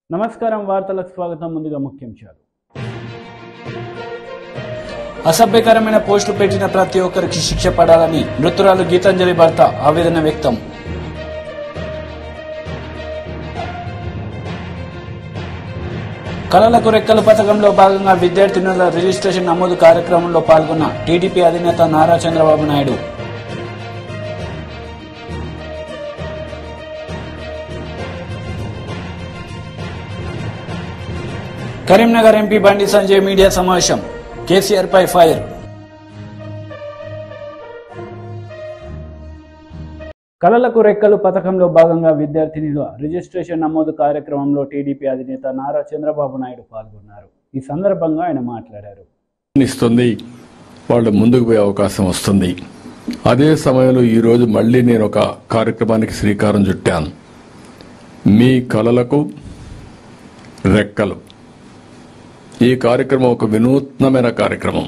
నమస్కారం వార్తలకు స్వాగతం. ముందుగా ముఖ్యాంశాలు. అసభ్యకరమైన పోస్టులు పెట్టిన ప్రతి ఒక్కరికి శిక్ష పడాలని మృతురాలు గీతాంజలి భర్త ఆవేదన వ్యక్తం. కళలకు రెక్కలు పథకంలో భాగంగా విద్యార్థినుల రిజిస్ట్రేషన్ నమోదు కార్యక్రమంలో పాల్గొన్న టీడీపీ అధినేత నారా చంద్రబాబు నాయుడు. కరీంనగర్ ఎంపీ బండి సంజయ్ మీడియా సమావేశం. కేసీఆర్ పై ఫైర్. కళలకు రెక్కలు పథకంలో భాగంగా విద్యార్థినుల రిజిస్ట్రేషన్ నమోదు కార్యక్రమంలో టీడీపీ అధినేత నారా చంద్రబాబు నాయుడు పాల్గొన్నారు. ఈ సందర్భంగా ఆయన మాట్లాడారు. వాళ్ళు ముందుకు పోయే అవకాశం వస్తుంది. అదే సమయంలో ఈరోజు మళ్లీ నేను ఒక కార్యక్రమానికి శ్రీకారం చుట్టాను. మీ కళలకు రెక్కలు. ఈ కార్యక్రమం ఒక వినూత్నమైన కార్యక్రమం.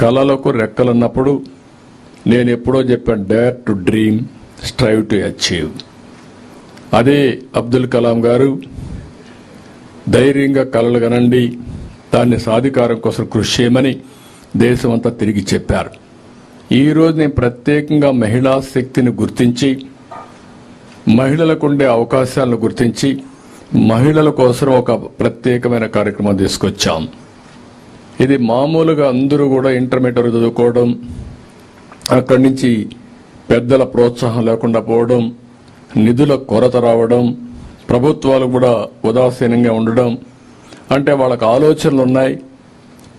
కళలకు రెక్కలున్నప్పుడు నేను ఎప్పుడో చెప్పాను, dare to dream, strive to achieve. అదే అబ్దుల్ కలాం గారు ధైర్యంగా కలలు కనండి, దాన్ని సాధికారం కోసం కృషి చేయమని దేశమంతా తిరిగి చెప్పారు. ఈరోజు నేను ప్రత్యేకంగా మహిళా శక్తిని గుర్తించి, మహిళలకు ఉండే అవకాశాలను గుర్తించి మహిళల కోసం ఒక ప్రత్యేకమైన కార్యక్రమం తీసుకొచ్చాం. ఇది మామూలుగా అందరూ కూడా ఇంటర్మీడియట్ చదువుకోవడం, అక్కడి నుంచి పెద్దల ప్రోత్సాహం లేకుండా పోవడం, నిధుల కొరత రావడం, ప్రభుత్వాలు కూడా ఉదాసీనంగా ఉండడం, అంటే వాళ్ళకు ఆలోచనలు ఉన్నాయి,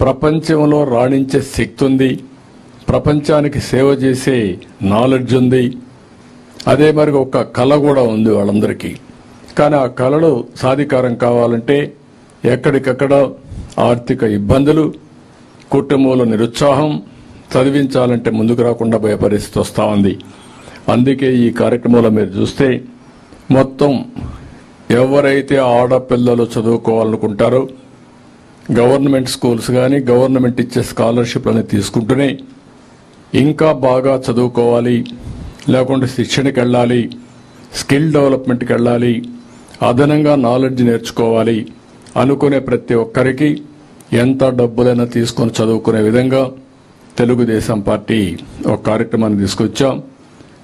ప్రపంచంలో రాణించే శక్తి ఉంది, ప్రపంచానికి సేవ చేసే నాలెడ్జ్ ఉంది, అదే మరి ఒక కళ కూడా ఉంది వాళ్ళందరికీ. కానీ ఆ కళలు సాధికారం కావాలంటే ఎక్కడికక్కడ ఆర్థిక ఇబ్బందులు, కుటుంబంలో నిరుత్సాహం, చదివించాలంటే ముందుకు రాకుండా పోయే పరిస్థితి వస్తూ ఉంది. అందుకే ఈ కార్యక్రమంలో మీరు చూస్తే మొత్తం ఎవరైతే ఆడపిల్లలు చదువుకోవాలనుకుంటారో గవర్నమెంట్ స్కూల్స్ కానీ గవర్నమెంట్ ఇచ్చే స్కాలర్షిప్లని తీసుకుంటూనే ఇంకా బాగా చదువుకోవాలి, లేకుంటే శిక్షణకి వెళ్ళాలి, స్కిల్ డెవలప్మెంట్కి వెళ్ళాలి, అదనంగా నాలెడ్జ్ నేర్చుకోవాలి అనుకునే ప్రతి ఒక్కరికి ఎంత డబ్బులైనా తీసుకొని చదువుకునే విధంగా తెలుగుదేశం పార్టీ ఒక కార్యక్రమాన్ని తీసుకొచ్చాం.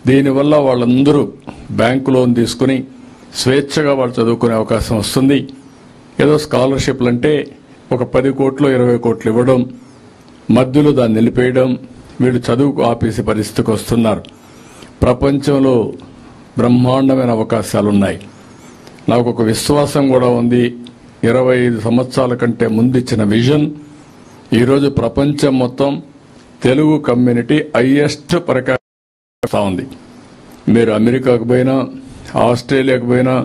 దీనివల్ల వాళ్ళందరూ బ్యాంకు లోన్ తీసుకుని స్వేచ్ఛగా వాళ్ళు చదువుకునే అవకాశం వస్తుంది. ఏదో స్కాలర్షిప్లు అంటే ఒక 10 కోట్లు 20 కోట్లు ఇవ్వడం, మధ్యలో దాన్ని నిలిపేయడం, వీళ్ళు చదువుకు ఆపేసే పరిస్థితికి వస్తున్నారు. ప్రపంచంలో బ్రహ్మాండమైన అవకాశాలున్నాయి. నాకు ఒక విశ్వాసం కూడా ఉంది. 25 సంవత్సరాల కంటే ముందు ఇచ్చిన విజన్ ఈరోజు ప్రపంచం మొత్తం తెలుగు కమ్యూనిటీ హైయెస్ట్ పరికారం ఉంది. మీరు అమెరికాకు పోయినా, ఆస్ట్రేలియాకు పోయినా,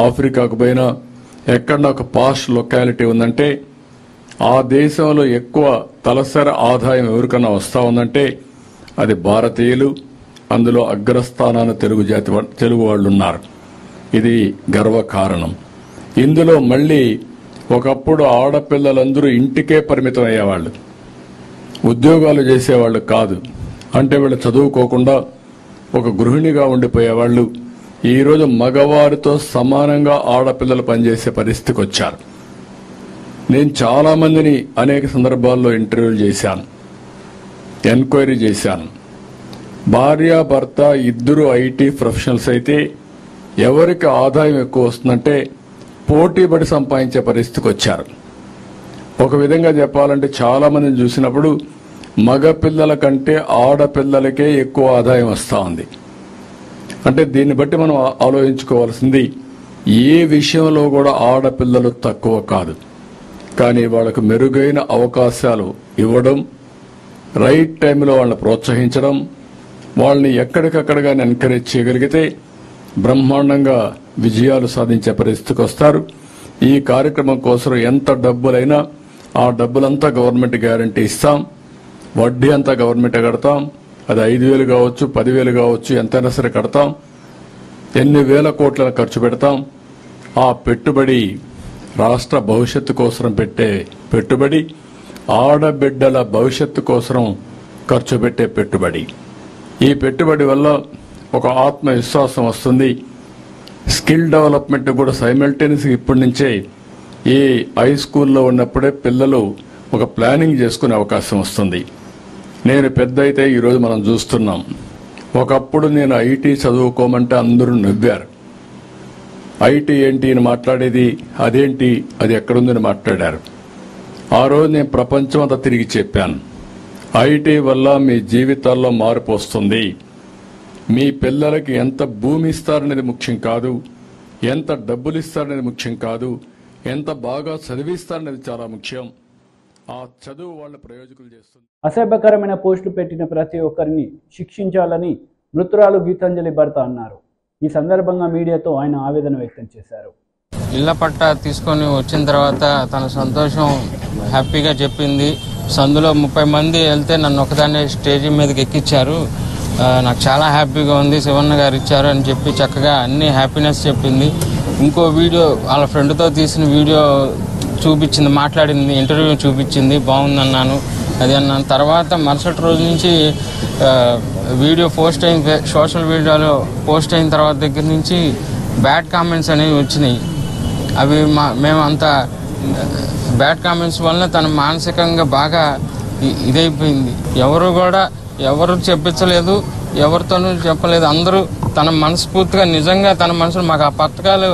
ఆఫ్రికాకు పోయినా, ఎక్కడ ఒక పాష్ లొకాలిటీ ఉందంటే ఆ దేశంలో ఎక్కువ తలసరి ఆదాయం ఎవరికన్నా వస్తా ఉందంటే అది భారతీయులు. అందులో అగ్రస్థానాన తెలుగు వాళ్ళు ఉన్నారు. ఇది గర్వకారణం. ఇందులో మళ్లీ ఒకప్పుడు ఆడపిల్లలందరూ ఇంటికే పరిమితం అయ్యేవాళ్ళు, ఉద్యోగాలు చేసేవాళ్ళు కాదు. అంటే వీళ్ళు చదువుకోకుండా ఒక గృహిణిగా ఉండిపోయేవాళ్ళు. ఈరోజు మగవారితో సమానంగా ఆడపిల్లలు పనిచేసే పరిస్థితికి వచ్చారు. నేను చాలా మందిని అనేక సందర్భాల్లో ఇంటర్వ్యూలు చేశాను, ఎంక్వైరీ చేశాను. భార్యాభర్త ఇద్దరు ఐటీ ప్రొఫెషనల్స్ అయితే ఎవరికి ఆదాయం ఎక్కువ వస్తుందంటే పోటీపడి సంపాదించే పరిస్థితికి వచ్చారు. ఒక విధంగా చెప్పాలంటే చాలా మందిని చూసినప్పుడు మగపిల్లల కంటే ఆడపిల్లలకే ఎక్కువ ఆదాయం వస్తూ ఉంది. అంటే దీన్ని బట్టి మనం ఆలోచించుకోవాల్సింది, ఏ విషయంలో కూడా ఆడపిల్లలు తక్కువ కాదు. కానీ వాళ్ళకు మెరుగైన అవకాశాలు ఇవ్వడం, రైట్ టైంలో వాళ్ళని ప్రోత్సహించడం, వాళ్ళని ఎక్కడికక్కడగా ఎంకరేజ్ చేయగలిగితే బ్రహ్మాండంగా విజయాలు సాధించే పరిస్థితికి వస్తారు. ఈ కార్యక్రమం కోసం ఎంత డబ్బులైనా ఆ డబ్బులంతా గవర్నమెంట్ గ్యారంటీ ఇస్తాం, వడ్డీ అంతా గవర్నమెంట్ కడతాం. అది 5,000 కావచ్చు, 10,000 కావచ్చు, ఎంతైనా సరే కడతాం. ఎన్ని వేల కోట్లను ఖర్చు పెడతాం. ఆ పెట్టుబడి రాష్ట్ర భవిష్యత్తు కోసం పెట్టే పెట్టుబడి, ఆడబిడ్డల భవిష్యత్తు కోసం ఖర్చు పెట్టే పెట్టుబడి. ఈ పెట్టుబడి వల్ల ఒక ఆత్మవిశ్వాసం వస్తుంది. స్కిల్ డెవలప్మెంట్ కూడా సైమల్టేనియస్గా ఇప్పటి నుంచే ఈ హై స్కూల్లో ఉన్నప్పుడే పిల్లలు ఒక ప్లానింగ్ చేసుకునే అవకాశం వస్తుంది. నేను పెద్ద అయితే ఈరోజు మనం చూస్తున్నాం. ఒకప్పుడు నేను ఐటీ చదువుకోమంటే అందరూ నవ్వారు. ఐటీ ఏంటి అని మాట్లాడేది, అదేంటి, అది ఎక్కడుందని మాట్లాడారు. ఆ రోజు నేను ప్రపంచం అంతా తిరిగి చెప్పాను, ఐటీ వల్ల మీ జీవితాల్లో మార్పు వస్తుంది. మీ పిల్లలకి ఎంత భూమి ఇస్తారనేది ముఖ్యం కాదు, ఎంత డబ్బులు ఇస్తారనేది ముఖ్యం కాదు, ఎంత బాగా చదివిస్తారనేది చాలా ముఖ్యం. ఆ చదువు వాళ్ళ ప్రయోజకులు చేస్తుంది. అసభ్యకరమైన పోస్టులు పెట్టిన ప్రతి ఒక్కరిని శిక్షించాలని మృతురాలు గీతాంజలి భర్త అన్నారు. ఈ సందర్భంగా మీడియాతో ఆయన ఆవేదన వ్యక్తం చేశారు. ఇళ్ల పట్టా తీసుకొని వచ్చిన తర్వాత తన సంతోషం హ్యాపీగా చెప్పింది. సందులో 30 మంది వెళ్తే నన్ను ఒకదాన్ని స్టేజ్ మీదకి ఎక్కించారు. నాకు చాలా హ్యాపీగా ఉంది, శివన్న గారు ఇచ్చారు అని చెప్పి చక్కగా అన్ని హ్యాపీనెస్ చెప్పింది. ఇంకో వీడియో వాళ్ళ ఫ్రెండ్తో తీసిన వీడియో చూపించింది, మాట్లాడింది, ఇంటర్వ్యూ చూపించింది, బాగుందన్నాను, అది అన్నాను. తర్వాత మరుసటి రోజు నుంచి వీడియో పోస్ట్ అయిన సోషల్ మీడియాలో పోస్ట్ అయిన తర్వాత దగ్గర నుంచి బ్యాడ్ కామెంట్స్ అనేవి వచ్చినాయి. అవి మేము అంత బ్యాడ్ కామెంట్స్ వలన తను మానసికంగా బాగా ఇదైపోయింది. ఎవరు చెప్పించలేదు, ఎవరితోనూ చెప్పలేదు. అందరూ తన మనస్ఫూర్తిగా నిజంగా తన మనసులో మాకు ఆ పథకాలు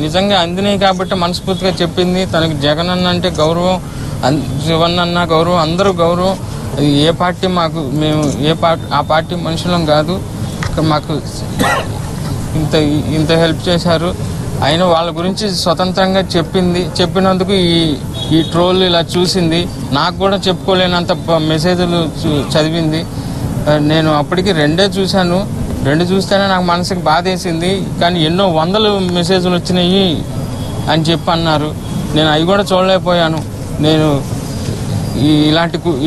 నిజంగా అందినాయి కాబట్టి మనస్ఫూర్తిగా చెప్పింది. తనకి జగన్ అన్న అంటే గౌరవం, శివన్న అన్న గౌరవం, అందరూ గౌరవం. ఏ పార్టీ మేము ఆ పార్టీ మనుషులం కాదు. మాకు ఇంత హెల్ప్ చేశారు. అయినా వాళ్ళ గురించి స్వతంత్రంగా చెప్పినందుకు ఈ ట్రోల్ ఇలా చూసింది. నాకు కూడా చెప్పుకోలేనంత మెసేజ్లు చదివింది. నేను అప్పటికి 2 చూశాను. 2 చూస్తేనే నాకు మనసుకి బాధేసింది. కానీ ఎన్నో 100 మెసేజ్లు వచ్చినాయి అని చెప్పి అన్నారు. నేను అవి కూడా చూడలేకపోయాను. నేను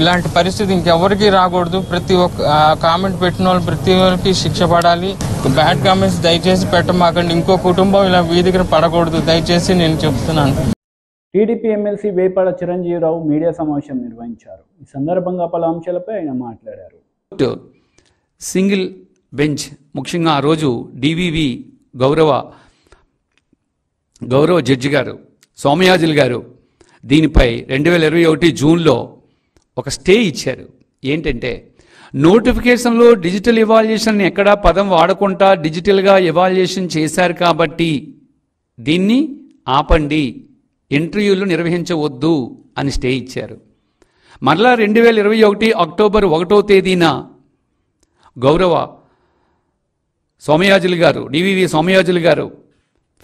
ఇలాంటి పరిస్థితి ఇంకెవరికి రాకూడదు. ప్రతి ఒక్క కామెంట్ పెట్టిన వాళ్ళు ప్రతి ఒక్కరికి శిక్ష పడాలి. బ్యాడ్ కామెంట్స్ దయచేసి పెట్టమాకండి. ఇంకో కుటుంబం ఇలా వీధికి పడకూడదు దయచేసి నేను చెప్తున్నాను. TDP MLC Vepada Chiranjeevirao media సమావేశం నిర్వహించారు. ఈ సందర్భంగా పలు అంశాలపై ఆయన మాట్లాడారు. సింగిల్ బెంచ్, ముఖ్యంగా ఆ రోజు డివివి గౌరవ జడ్జి గారు సోమయాజులు గారు దీనిపై 2021 జూన్లో ఒక స్టే ఇచ్చారు. ఏంటంటే నోటిఫికేషన్లో డిజిటల్ ఎవాల్యుయేషన్ ఎక్కడా పదం వాడకుండా డిజిటల్గా ఎవాల్యుయేషన్ చేశారు కాబట్టి దీన్ని ఆపండి, ఇంటర్వ్యూలు నిర్వహించవద్దు అని స్టే ఇచ్చారు. మరలా 2021 అక్టోబర్ 1వ తేదీన గౌరవ సోమయాజులు గారు, డివివి సోమయాజులు గారు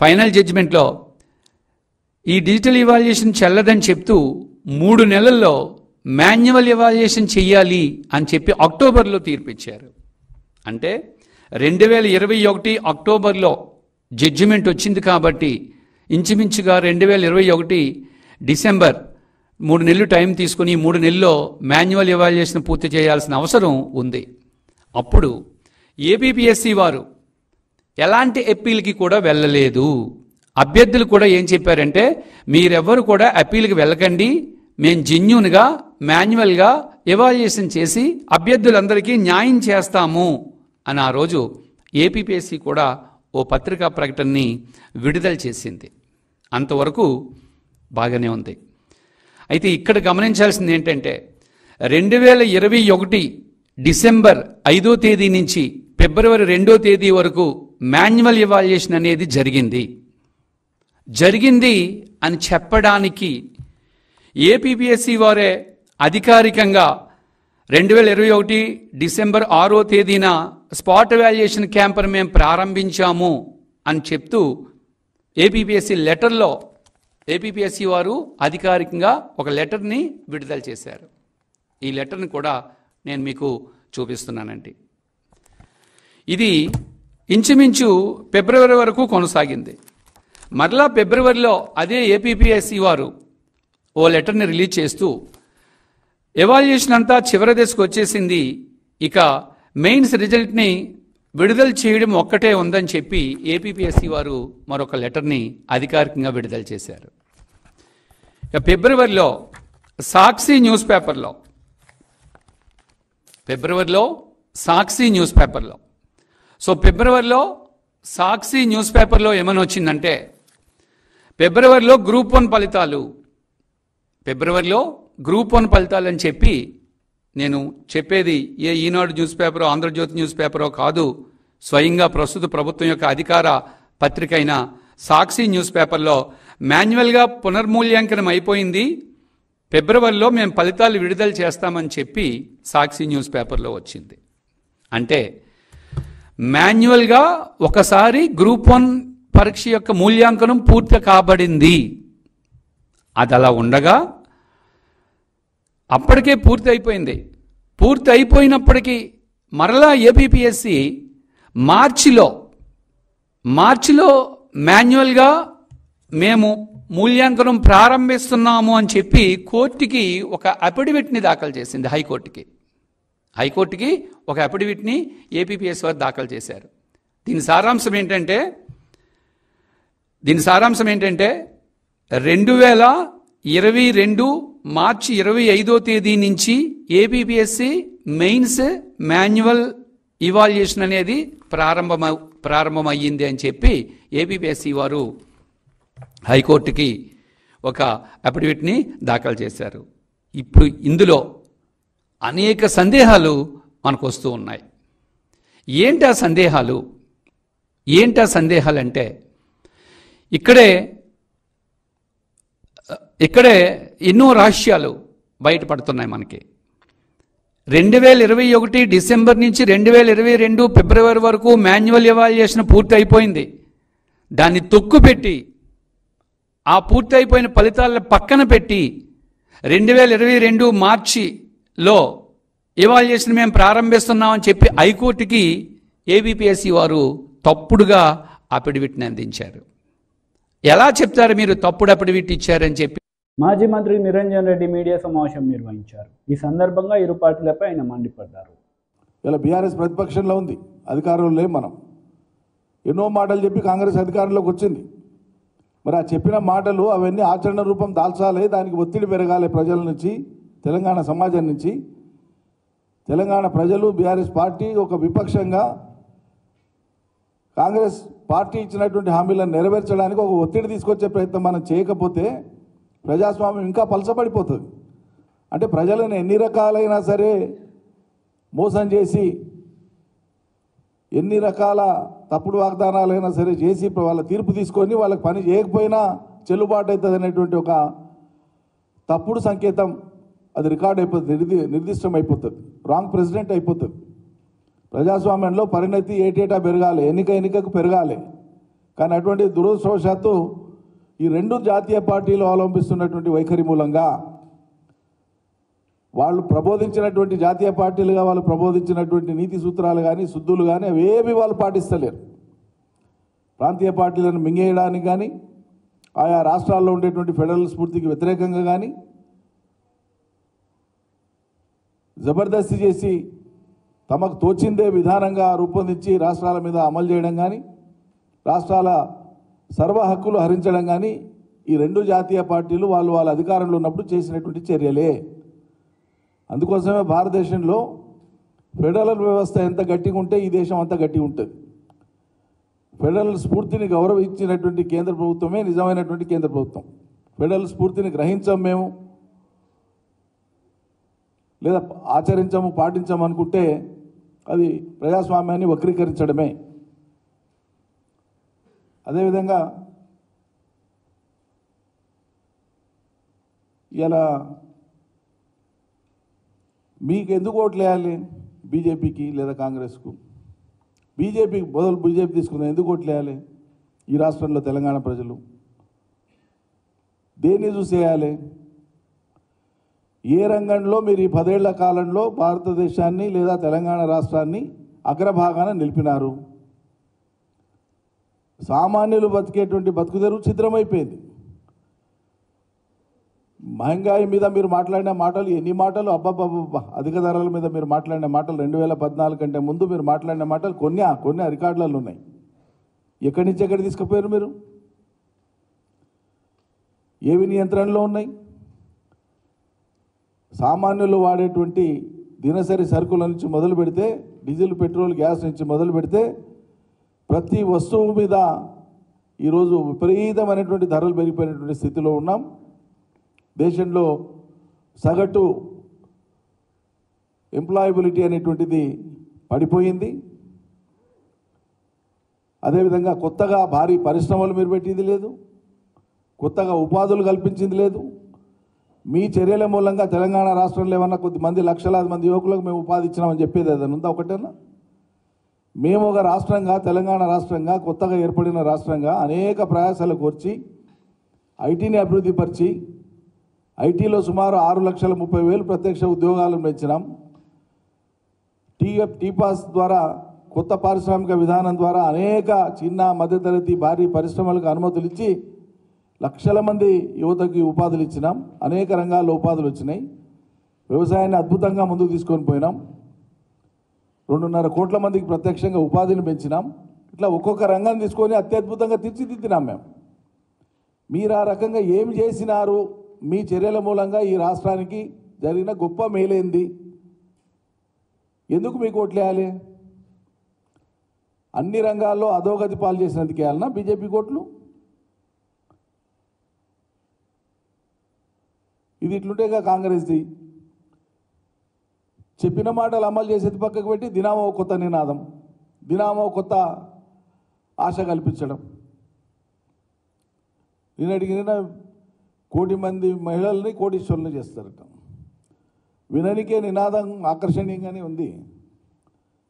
ఫైనల్ జడ్జిమెంట్లో ఈ డిజిటల్ ఎవాల్యుయేషన్ చెల్లదని చెప్తూ 3 నెలల్లో మాన్యువల్ ఎవాల్యుయేషన్ చెయ్యాలి అని చెప్పి అక్టోబర్లో తీర్పిచ్చారు. అంటే 2021 అక్టోబర్లో జడ్జిమెంట్ వచ్చింది కాబట్టి ఇంచుమించుగా 2021 డిసెంబర్ 3 నెలలు టైం తీసుకుని 3 నెలల్లో మాన్యువల్ ఎవాల్యుయేషన్ పూర్తి చేయాల్సిన అవసరం ఉంది. అప్పుడు ఏపీపీఎస్సీ వారు ఎలాంటి అప్పీల్కి కూడా వెళ్ళలేదు. అభ్యర్థులు కూడా ఏం చెప్పారంటే మీరెవ్వరు కూడా అప్పీల్కి వెళ్ళకండి, మేము జెన్యూన్గా మాన్యువల్గా ఎవాల్యుయేషన్ చేసి అభ్యర్థులందరికీ న్యాయం చేస్తాము అని ఆ రోజు ఏపీపీఎస్సీ కూడా ఓ పత్రికా ప్రకటనని విడుదల చేసింది. అంతవరకు బాగానే ఉంది. అయితే ఇక్కడ గమనించాల్సింది ఏంటంటే 2021 డిసెంబర్ 5వ తేదీ నుంచి ఫిబ్రవరి 2వ తేదీ వరకు మాన్యువల్ ఎవాల్యుయేషన్ అనేది జరిగింది అని చెప్పడానికి ఏపీపీఎస్సీ వారే అధికారికంగా 2021 డిసెంబర్ 6వ తేదీన స్పాట్ ఎవాల్యుయేషన్ క్యాంపును మేము ప్రారంభించాము అని చెప్తూ ఏపీపీఎస్సీ లెటర్లో ఏపీపీఎస్సీ వారు అధికారికంగా ఒక లెటర్ని విడుదల చేశారు. ఈ లెటర్ని కూడా నేను మీకు చూపిస్తున్నానండి. ఇది ఇంచుమించు ఫిబ్రవరి వరకు కొనసాగింది. మరలా ఫిబ్రవరిలో అదే ఏపీపీఎస్సీ వారు ఓ లెటర్ని రిలీజ్ చేస్తూ ఎవాల్యుయేషన్ అంతా చివరి దశకు వచ్చేసింది, ఇక మెయిన్స్ రిజల్ట్ని విడుదల చేయడం ఒక్కటే ఉందని చెప్పి ఏపీపీఎస్సీ వారు మరొక లెటర్ని అధికారికంగా విడుదల చేశారు. ఇక ఫిబ్రవరిలో సాక్షి న్యూస్ పేపర్లో సో ఫిబ్రవరిలో సాక్షి న్యూస్ పేపర్లో ఏమని వచ్చిందంటే ఫిబ్రవరిలో గ్రూప్ 1 ఫలితాలు, ఫిబ్రవరిలో గ్రూప్ 1 ఫలితాలు అని చెప్పి, నేను చెప్పేది ఏ ఈనాడు న్యూస్ పేపరో ఆంధ్రజ్యోతి న్యూస్ పేపరో కాదు, స్వయంగా ప్రస్తుత ప్రభుత్వం యొక్క అధికార పత్రిక అయిన సాక్షి న్యూస్ పేపర్లో మాన్యువల్గా పునర్మూల్యాంకనం అయిపోయింది, ఫిబ్రవరిలో మేము ఫలితాలు విడుదల చేస్తామని చెప్పి సాక్షి న్యూస్ పేపర్లో వచ్చింది. అంటే మాన్యువల్గా ఒకసారి గ్రూప్ 1 పరీక్ష యొక్క మూల్యాంకనం పూర్తి కాబడింది. అది అలా ఉండగా అప్పటికే పూర్తి అయిపోయింది. పూర్తి అయిపోయినప్పటికీ మరలా ఏపీపీఎస్సి మార్చిలో మాన్యువల్గా మేము మూల్యాంకనం ప్రారంభిస్తున్నాము అని చెప్పి కోర్టుకి ఒక అఫిడవిట్ని దాఖలు చేసింది. హైకోర్టుకి ఒక అఫిడవిట్ని ఏపీపీఎస్ వారు దాఖలు చేశారు. దీని సారాంశం ఏంటంటే 2022 మార్చి 25వ తేదీ నుంచి ఏపీపీఎస్సి మెయిన్స్ మాన్యువల్ ఇవాల్యుయేషన్ అనేది ప్రారంభమయ్యింది అని చెప్పి ఏపీపీఎస్సి వారు హైకోర్టుకి ఒక అఫిడవిట్ని దాఖలు చేశారు. ఇప్పుడు ఇందులో అనేక సందేహాలు మనకు వస్తూ ఉన్నాయి. ఏంటి ఆ సందేహాలు అంటే ఇక్కడే ఎన్నో రహస్యాలు బయటపడుతున్నాయి మనకి. 2021 డిసెంబర్ నుంచి 2022 ఫిబ్రవరి వరకు మాన్యువల్ ఎవాల్యుయేషన్ పూర్తి అయిపోయింది. దాన్ని తొక్కుపెట్టి ఆ పూర్తి అయిపోయిన ఫలితాలను పక్కన పెట్టి 2022 మార్చిలో ఎవాల్యుయేషన్ మేము ప్రారంభిస్తున్నామని చెప్పి హైకోర్టుకి ఏబీపీఎస్సి వారు తప్పుడుగా అఫిడవిట్ని అందించారు. ఎలా చెప్తారు మీరు తప్పుడు అఫిడవిట్ ఇచ్చారని చెప్పి? మాజీ మంత్రి నిరంజన్ రెడ్డి మీడియా సమావేశం నిర్వహించారు. ఈ సందర్భంగా ఇరు పార్టీలపై ఆయన మండిపడ్డారు. ఇలా బీఆర్ఎస్ ప్రతిపక్షంలో ఉంది, అధికారంలో లేం. మనం ఎన్నో మాటలు చెప్పి కాంగ్రెస్ అధికారంలోకి వచ్చింది. మరి ఆ చెప్పిన మాటలు అవన్నీ ఆచరణ రూపం దాల్చాలి, దానికి ఒత్తిడి పెరగాలి ప్రజల నుంచి, తెలంగాణ సమాజం నుంచి. తెలంగాణ ప్రజలు బీఆర్ఎస్ పార్టీ ఒక విపక్షంగా కాంగ్రెస్ పార్టీ ఇచ్చినటువంటి హామీలను నెరవేర్చడానికి ఒక ఒత్తిడి తీసుకొచ్చే ప్రయత్నం మనం చేయకపోతే ప్రజాస్వామ్యం ఇంకా పలసపడిపోతుంది. అంటే ప్రజలను ఎన్ని రకాలైనా సరే మోసం చేసి, ఎన్ని రకాల తప్పుడు వాగ్దానాలైనా సరే చేసి వాళ్ళ తీర్పు తీసుకొని వాళ్ళకి పని చేయకపోయినా చెల్లుబాటు అవుతుంది అనేటువంటి ఒక తప్పుడు సంకేతం అది రికార్డ్ అయిపోతుంది, నిర్దిష్టం అయిపోతుంది, రాంగ్ ప్రెసిడెంట్ అయిపోతుంది. ప్రజాస్వామ్యంలో పరిణతి ఏటేటా పెరగాలి, ఎన్నికకు పెరగాలి. కానీ అటువంటి దురదృష్టవశాత్తు ఈ రెండు జాతీయ పార్టీలు అవలంబిస్తున్నటువంటి వైఖరి మూలంగా వాళ్ళు ప్రబోధించినటువంటి జాతీయ పార్టీలుగా వాళ్ళు ప్రబోధించినటువంటి నీతి సూత్రాలు కానీ శుద్ధులు కానీ అవేవి వాళ్ళు పాటిస్తలేరు. ప్రాంతీయ పార్టీలను మింగేయడానికి కానీ, ఆయా రాష్ట్రాల్లో ఉండేటువంటి ఫెడరల్ స్ఫూర్తికి వ్యతిరేకంగా కానీ జబర్దస్తి చేసి తమకు తోచిందే విధానంగా రూపొందించి రాష్ట్రాల మీద అమలు చేయడం కానీ, రాష్ట్రాల సర్వ హక్కులు హరించడం కానీ ఈ రెండు జాతీయ పార్టీలు వాళ్ళ అధికారంలో ఉన్నప్పుడు చేసినటువంటి చర్యలే. అందుకోసమే భారతదేశంలో ఫెడరల్ వ్యవస్థ ఎంత గట్టిగా ఉంటే ఈ దేశం అంత గట్టిగా ఉంటుంది. ఫెడరల్ స్ఫూర్తిని గౌరవించినటువంటి కేంద్ర ప్రభుత్వమే నిజమైనటువంటి కేంద్ర ప్రభుత్వం. ఫెడరల్ స్ఫూర్తిని గ్రహించాం మేము, లేదా ఆచరించము, పాటించము అనుకుంటే అది ప్రజాస్వామ్యాన్ని వక్రీకరించడమే. అదేవిధంగా ఇలా మీకు ఎందుకు ఓట్లు వేయాలి బీజేపీకి లేదా కాంగ్రెస్కు? బీజేపీకి బదులు బీజేపీ తీసుకుందాం, ఎందుకు ఓట్లు వేయాలి? ఈ రాష్ట్రంలో తెలంగాణ ప్రజలు దేన్ని చూసేయాలి? ఏ రంగంలో మీరు ఈ 10 ఏళ్ల కాలంలో భారతదేశాన్ని లేదా తెలంగాణ రాష్ట్రాన్ని అగ్రభాగాన నిలిపినారు? సామాన్యులు బతికేటువంటి బతుకుదెరువు ఛిద్రమైపోయింది. మహంగాయి మీద మీరు మాట్లాడిన మాటలు ఎన్ని మాటలు, అబ్బబ్బబ్బా! అధిక ధరల మీద మీరు మాట్లాడిన మాటలు 2014 కంటే ముందు మీరు మాట్లాడిన మాటలు కొన్ని రికార్డులలో ఉన్నాయి. ఎక్కడి నుంచి ఎక్కడికి తీసుకుపోయారు మీరు? ఏవి నియంత్రణలో ఉన్నాయి? సామాన్యులు వాడేటువంటి దినసరి సరుకుల నుంచి మొదలు పెడితే, డీజిల్ పెట్రోల్ గ్యాస్ నుంచి మొదలు పెడితే ప్రతి వస్తువు మీద ఈరోజు విపరీతమైనటువంటి ధరలు పెరిగిపోయినటువంటి స్థితిలో ఉన్నాం. దేశంలో సగటు ఎంప్లాయబిలిటీ అనేటువంటిది పడిపోయింది. అదేవిధంగా కొత్తగా భారీ పరిశ్రమలు మీరు పెట్టింది లేదు, కొత్తగా ఉపాధులు కల్పించింది లేదు. మీ చర్యల మూలంగా తెలంగాణ రాష్ట్రంలో ఏమన్నా కొద్దిమంది లక్షలాది మంది యువకులకు మేము ఉపాధి ఇచ్చినామని చెప్పేది ఏదైనా ఉందా? ఒకటేనా? మేము ఒక రాష్ట్రంగా, తెలంగాణ రాష్ట్రంగా, కొత్తగా ఏర్పడిన రాష్ట్రంగా అనేక ప్రయాసాలు కోర్చి ఐటీని అభివృద్ధి పరిచి ఐటీలో సుమారు 6,30,000 ప్రత్యక్ష ఉద్యోగాలను పెంచినాం. టీపాస్ ద్వారా, కొత్త పారిశ్రామిక విధానం ద్వారా అనేక చిన్న మధ్యతరగతి భారీ పరిశ్రమలకు అనుమతులు ఇచ్చి లక్షల మంది యువతకి ఉపాధులు ఇచ్చినాం. అనేక రంగాల్లో ఉపాధులు వచ్చినాయి. వ్యవసాయాన్ని అద్భుతంగా ముందుకు తీసుకొని పోయినాం. 2.5 కోట్ల మందికి ప్రత్యక్షంగా ఉపాధిని పెంచినాం. ఇట్లా ఒక్కొక్క రంగాన్ని తీసుకొని అత్యద్భుతంగా తీర్చిదిద్దినాం మేము. మీరు ఆ రకంగా ఏమి చేసినారు? మీ చర్యల మూలంగా ఈ రాష్ట్రానికి జరిగిన గొప్ప మేలేంది? ఎందుకు మీకు ఓట్లేయాలి? అన్ని రంగాల్లో అధోగతి పాలు చేసినందుకు వేయాలన్నా బీజేపీ కోట్లు? ఇది ఇట్లుంటేగా కాంగ్రెస్ది. చెప్పిన మాటలు అమలు చేసేది పక్కకు పెట్టి దినామో కొత్త నినాదం, దినామో కొత్త ఆశ కల్పించడం. నిన్నటికి 1 కోటి మంది మహిళల్ని కోటీశ్వరులను చేస్తారట. విననికే నినాదం ఆకర్షణీయంగానే ఉంది. 1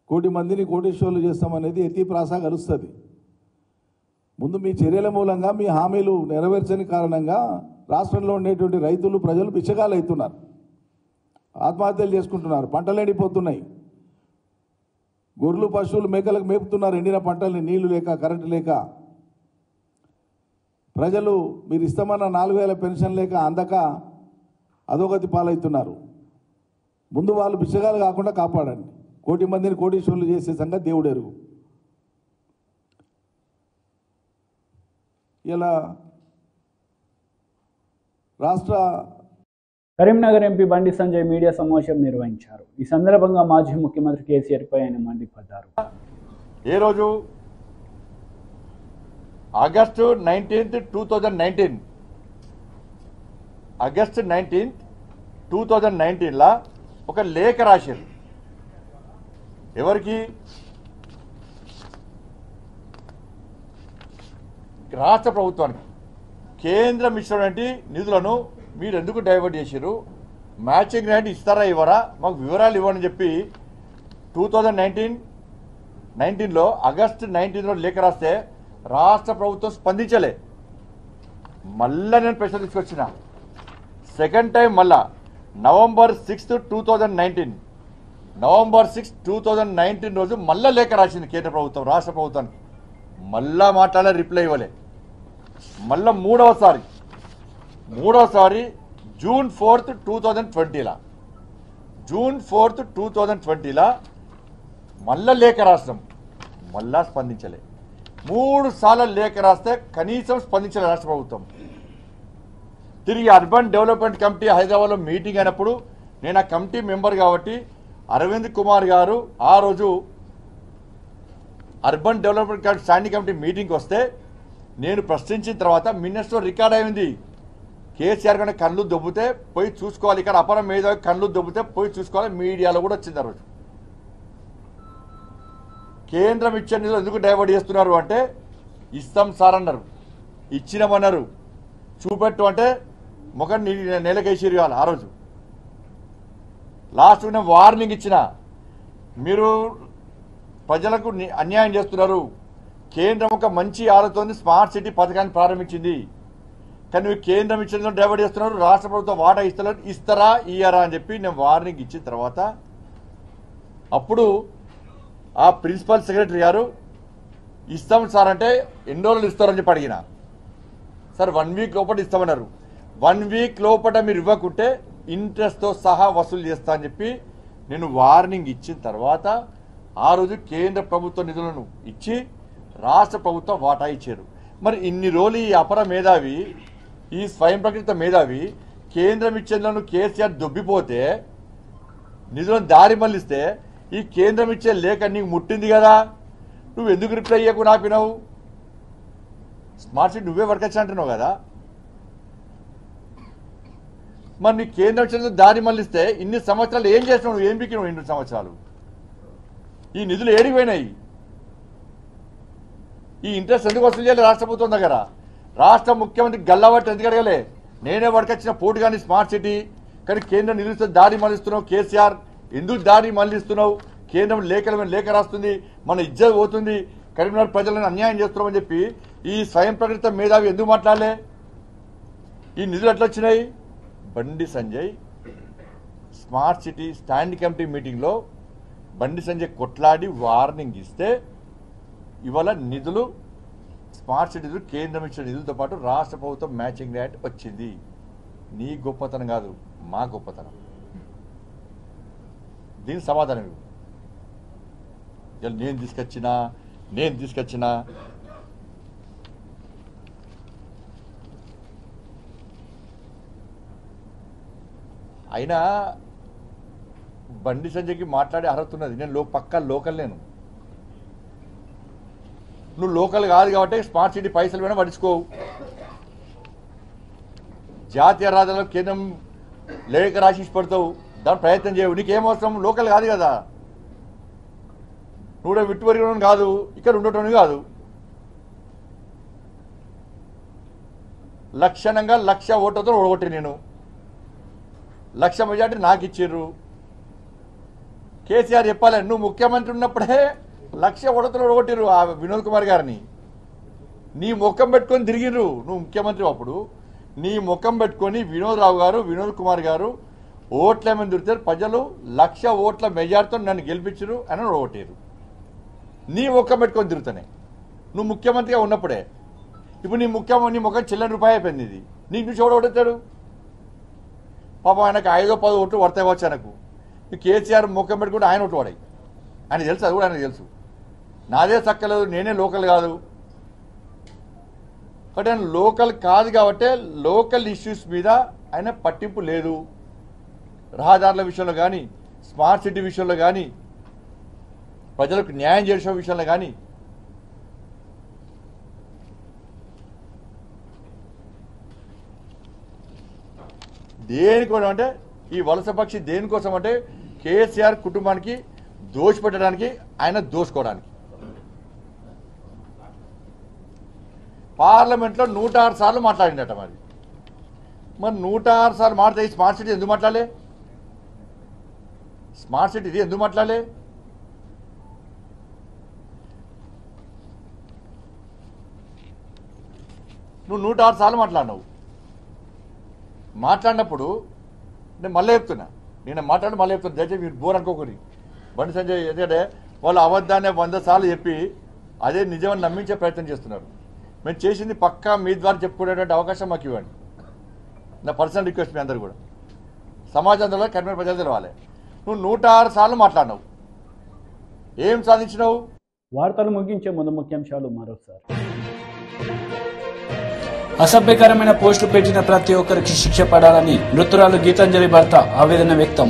కోటి మందిని కోటీశ్వరులు చేస్తామనేది ఎత్తి ప్రాస కలుస్తుంది. ముందు మీ చర్యల మూలంగా, మీ హామీలు నెరవేర్చని కారణంగా రాష్ట్రంలో ఉండేటువంటి రైతులు, ప్రజలు బిచ్చగాలు అవుతున్నారు, ఆత్మహత్యలు చేసుకుంటున్నారు, పంటలు ఎండిపోతున్నాయి. గొర్రెలు, పశువులు, మేకలకు మేపుతున్నారు ఎండిన పంటల్ని, నీళ్లు లేక, కరెంటు లేక. ప్రజలు మీరు ఇస్తామన్న 4,000 పెన్షన్ లేక అందక అధోగతి పాలవుతున్నారు. ముందు వాళ్ళు బిచ్చగాలు కాకుండా కాపాడండి. 1 కోటి మందిని కోటీశ్వరులు చేసే సంగతి దేవుడు ఎరుగు. ఇలా రాష్ట్ర కరీంనగర్ ఎంపీ బండి సంజయ్ మీడియా సమావేశం నిర్వహించారు. ఈ సందర్భంగా మాజీ ముఖ్యమంత్రి కేసీఆర్పై ఆయన మండిపడ్డారు. ఏ రోజు? ఆగస్టు 19, 2019 ఆగస్టు 19, 2019లా ఒక లేఖ రాశారు. ఎవరికి? రాష్ట్ర ప్రభుత్వానికి. కేంద్రం ఇచ్చినటువంటి నిధులను మీరు ఎందుకు డైవర్ట్ చేశారు? మ్యాచింగ్ గ్రాంట్ ఇస్తారా ఇవ్వరా? మాకు వివరాలు ఇవ్వని చెప్పి 2019లో ఆగస్టు 19లో లేఖ రాస్తే రాష్ట్ర ప్రభుత్వం స్పందించలే. మళ్ళా నేను ప్రశ్న తీసుకొచ్చిన. సెకండ్ టైం మళ్ళా November 6, 2019 November 6, 2019 రోజు మళ్ళా లేఖ రాసింది కేంద్ర ప్రభుత్వం రాష్ట్ర ప్రభుత్వానికి. మళ్ళా మాట్లాడే రిప్లై ఇవ్వలే. మళ్ళా మూడవసారి June 4, 2020లా June 4, 2020లా మళ్ళా లేఖ రాష్ట్రం, మళ్ళా స్పందించలే. 3 సార్లు లేఖ రాస్తే కనీసం స్పందించలే రాష్ట్ర ప్రభుత్వం. తిరిగి అర్బన్ డెవలప్మెంట్ కమిటీ హైదరాబాద్లో మీటింగ్ అయినప్పుడు నేను ఆ కమిటీ మెంబర్ కాబట్టి అరవింద్ కుమార్ గారు ఆ రోజు అర్బన్ డెవలప్మెంట్ స్టాండింగ్ కమిటీ మీటింగ్కి వస్తే నేను ప్రశ్నించిన తర్వాత మినిస్టర్ రికార్డ్ అయింది. కేసీఆర్ కన్నా కళ్ళు దొబ్బితే పోయి చూసుకోవాలి, ఇక్కడ అపర మీద కళ్ళు దొబ్బితే పోయి చూసుకోవాలి, మీడియాలో కూడా వచ్చింది ఆ రోజు. కేంద్రం ఇచ్చే నిధులు ఎందుకు డైవర్ట్ చేస్తున్నారు అంటే ఇస్తాం సార్ అన్నారు, ఇచ్చినామన్నారు, చూపెట్టు అంటే ముఖం నెలకేసిరు ఆ రోజు. లాస్ట్ నేను వార్నింగ్ ఇచ్చిన, మీరు ప్రజలకు అన్యాయం చేస్తున్నారు. కేంద్రం ఒక మంచి ఆలోచనతో స్మార్ట్ సిటీ పథకాన్ని ప్రారంభించింది, కానీ కేంద్రం ఇచ్చిన డైవర్ట్ చేస్తున్నారు, రాష్ట్ర ప్రభుత్వం వాటా ఇస్తారా ఇయ్యారా అని చెప్పి నేను వార్నింగ్ ఇచ్చిన తర్వాత అప్పుడు ఆ ప్రిన్సిపల్ సెక్రటరీ గారు ఇస్తాం సార్ అంటే ఎన్ని రోజులు ఇస్తారని చెప్పి అడిగిన. సార్ 1 వీక్ లోపల ఇస్తామన్నారు. 1 వీక్ లోపల మీరు ఇవ్వకుంటే ఇంట్రెస్ట్తో సహా వసూలు చేస్తా అని చెప్పి నేను వార్నింగ్ ఇచ్చిన తర్వాత ఆ రోజు కేంద్ర ప్రభుత్వ నిధులను ఇచ్చి రాష్ట్ర ప్రభుత్వం వాటా ఇచ్చారు. మరి ఇన్ని రోజులు ఈ అపర మేధావి, ఈ స్వయం ప్రకటిత మేధావి కేంద్రం ఇచ్చేందులో కేసీఆర్ దొబ్బిపోతే నిధులను దారి మళ్లిస్తే ఈ కేంద్రం ఇచ్చే లేఖ నీకు ముట్టింది కదా, నువ్వు ఎందుకు రిప్లై ఇవ్వకుండా ఆపినావు? స్మార్ట్ సిటీ నువ్వే వర్క్ వచ్చి అంటున్నావు కదా. మరి నీ కేంద్రం ఇచ్చిన దారి మళ్ళిస్తే ఇన్ని సంవత్సరాలు ఏం చేసినావు? నువ్వు ఏం పీకినావు 2 సంవత్సరాలు? ఈ నిధులు ఏడికి పోయినాయి? ఈ ఇంట్రెస్ట్ ఎందుకు వసూలు చేయాలి రాష్ట్ర ప్రభుత్వం దగ్గర? రాష్ట్ర ముఖ్యమంత్రి గల్లబట్టి ఎందుకు అడగలే? నేనే వర్కొచ్చిన పోటీ కానీ స్మార్ట్ సిటీ, కానీ కేంద్రం నిధులతో దారి మళ్ళిస్తున్నావు. కేసీఆర్ ఎందుకు దారి మళ్ళిస్తున్నావు? కేంద్రం లేఖ రాస్తుంది, మన ఇజ్జత్ పోతుంది, కరీంనగర్ ప్రజలను అన్యాయం చేస్తున్నామని చెప్పి ఈ స్వయం ప్రకటిత మేధావి ఎందుకు మాట్లాడలే? ఈ నిధులు ఎట్లా వచ్చినాయి? Bandi Sanjay smart city standing committee మీటింగ్లో బండి సంజయ్ కొట్లాడి వార్నింగ్ ఇస్తే ఇవాళ నిధులు స్మార్ట్ సిటీ నిధులు కేంద్రం ఇచ్చిన నిధులతో పాటు రాష్ట్ర ప్రభుత్వం మ్యాచింగ్ గ్రాంట్ వచ్చింది. నీ గొప్పతనం కాదు, మా గొప్పతనం. దీనికి సమాధానం ఇవ్వు. నేను తీసుకొచ్చినా అయినా బండి సంజయ్కి మాట్లాడే అర్హత ఉన్నది. నేను పక్కా లోకల్, నువ్వు లోకల్ కాదు కాబట్టి స్మార్ట్ సిటీ పైసలు అయినా పట్టించుకోవు. జాతీయ రహదారులకు కేంద్రం లేఖ రాసి పడతావు, దాని ప్రయత్నం చేయవు. నీకేమవసరం? లోకల్ కాదు కదా, నువ్వు విట్టువరిగడం కాదు, ఇక్కడ ఉండటం కాదు. లక్షణంగా 1,00,000 ఓట్లతో ఓడగొట్టి నేను 1,00,000 మెజార్టీ నాకు ఇచ్చిర్రు. కేసీఆర్ చెప్పాలి, నువ్వు ముఖ్యమంత్రి ఉన్నప్పుడే 1,00,000 ఓట్లతో ఓడగొట్టిర్రు ఆ వినోద్ కుమార్ గారిని. నీ ముఖం పెట్టుకొని తిరిగిర్రు. నువ్వు ముఖ్యమంత్రి అప్పుడు నీ ముఖం పెట్టుకొని వినోద్ కుమార్ గారు ఓట్లేమని దొరికితే ప్రజలు 1,00,000 ఓట్ల మెజార్టీతో నన్ను గెలిపించరు అని ఓడగొట్టారు. నీ ముఖం పెట్టుకొని తిరుగుతానే నువ్వు ముఖ్యమంత్రిగా ఉన్నప్పుడే. ఇప్పుడు నీ ముఖం చెల్లని రూపాయి అయిపోయింది. ఇది నీకు నుంచి ఓడగొడతాడు. పాపం ఆయనకు 5-10 ఓట్లు పడతాయి వచ్చు. ఆయనకు కేసీఆర్ ముఖం పెట్టుకుంటే ఆయన ఓట్లు పడాయి. ఆయన తెలుసు, అది కూడా ఆయనకు తెలుసు. నాదే చక్కలేదు, నేనే లోకల్ కాదు కాబట్టి ఆయన లోకల్ కాదు కాబట్టి లోకల్ ఇష్యూస్ మీద ఆయన పట్టింపు లేదు. రహదారుల విషయంలో కానీ, స్మార్ట్ సిటీ విషయంలో కానీ, ప్రజలకు న్యాయం చేసే విషయంలో కానీ దేనికోసం అంటే ఈ వలస పక్షి దేనికోసం అంటే కేసీఆర్ కుటుంబానికి దోషపెట్టడానికి, ఆయన దోసుకోవడానికి. పార్లమెంట్లో 106 సార్లు మాట్లాడిందట. మరి 106 సార్లు మాట్లాడే స్మార్ట్ సిటీ ఎందుకు మాట్లాడలే? స్మార్ట్ సిటీ ఇది ఎందుకు మాట్లాడలే? నువ్వు 106 సార్లు మాట్లాడినప్పుడు నేను మళ్ళీ చెప్తున్నా, దయచేసి మీరు బోర్ అనుకోకూడదు. బండి సంజయ్ ఎందుకంటే వాళ్ళు అబద్ధాన్ని 100 సార్లు చెప్పి అదే నిజమని నమ్మించే ప్రయత్నం చేస్తున్నారు. మేము చేసింది పక్కా మీ ద్వారా చెప్పుకునేటువంటి అవకాశం మాకు ఇవ్వండి. నా పర్సనల్ రిక్వెస్ట్ మీ అందరు కూడా. సమాజంలో కరీంనగర్ ప్రజలు తెలవాలి. నువ్వు 106 సార్లు మాట్లాడినావు, ఏం సాధించినావు? వార్తలు ముగించే ముందు ముఖ్యాంశాలు మరోసారి. అసభ్యకరమైన పోస్టు పెట్టిన ప్రతి ఒక్కరికి శిక్ష పడాలని మృతురాలు గీతాంజలి భర్త ఆవేదన వ్యక్తం.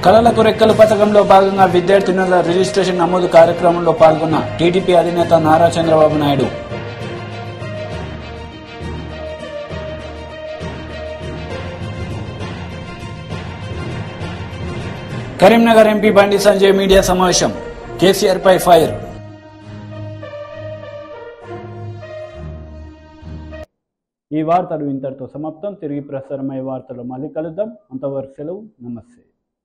కళలకు రెక్కలు పథకంలో భాగంగా విద్యార్థినుల రిజిస్ట్రేషన్ నమోదు కార్యక్రమంలో పాల్గొన్న టీడీపీ అధినేత నారా చంద్రబాబు నాయుడు. కరీంనగర్ ఎంపీ బండి సంజయ్ మీడియా సమావేశం. కేసీఆర్ పై ఫైర్. ఈ వార్తలు ఇంతటితో సమాప్తం. తిరిగి ప్రసారమయ్యే వార్తలు మళ్ళీ కలుద్దాం. అంతవరకు సెలవు. నమస్తే.